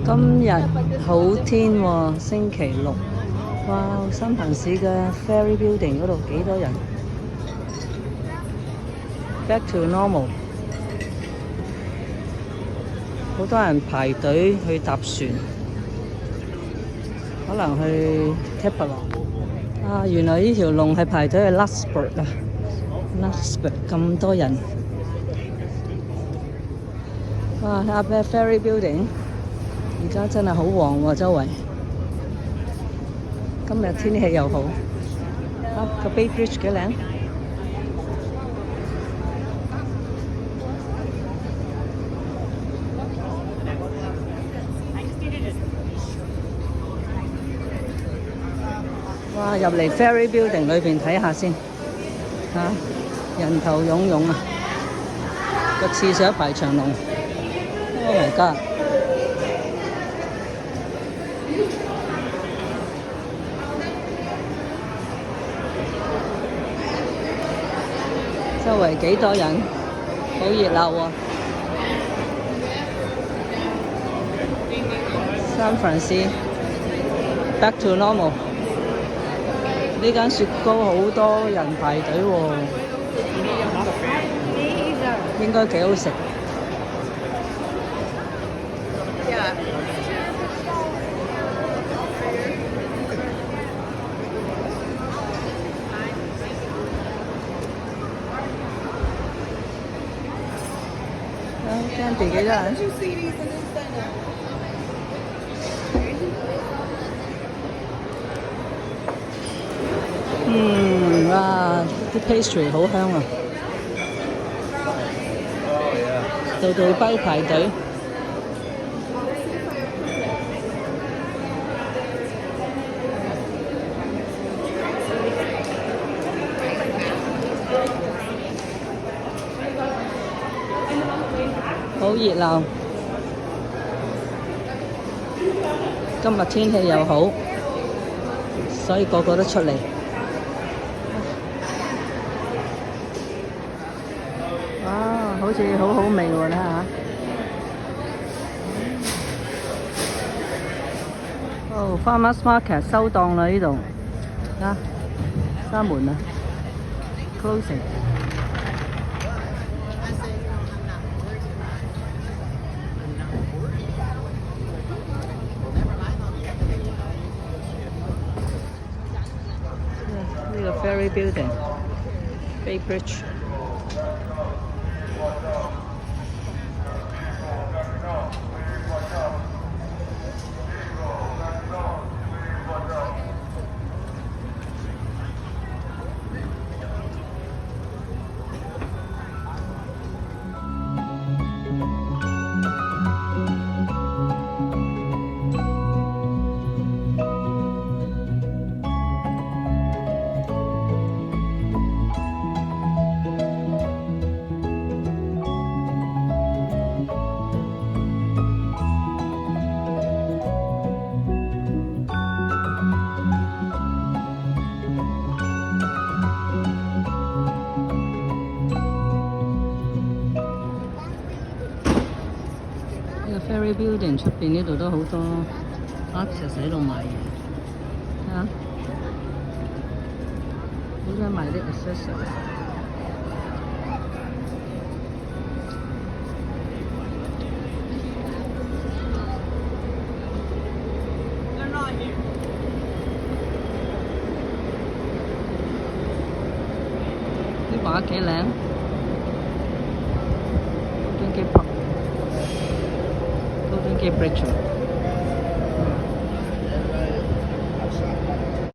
今日好天喎，星期六。哇！新彭市嘅 Ferry Building 嗰度幾多人 ？Back to normal， 好多人排隊去搭船，可能去 Keppel 啊！原來呢條龍係排隊去 Lusburg 啊 ，Lusburg 咁多人。哇！睇下 Ferry Building， 而家真係好旺喎，周圍。今日天氣又好，個 Bay Bridge 幾靚。哇！入嚟 Ferry Building 裏邊睇下先，人頭湧湧啊！個廁所一排長龍。Oh my god！周圍幾多人，好熱鬧喎！三藩市 Back to normal。呢間雪糕好多人排隊喎，應該幾好食。Candy 幾多人？哇！啲 pastry 好香啊，度度都排隊。好熱鬧，今日天氣又好，所以個個都出嚟。哇，好似好好味喎，睇下。哦 ，Farmers Market 收檔啦呢度，閂門啦 ，closing。呢個 Ferry Building Bay Bridge。Ferry Building 出邊呢度都好多 artist 喺度賣嘢，好多人賣啲 accessories。啲畫幾靚，都幾白。Golden Gate Bridge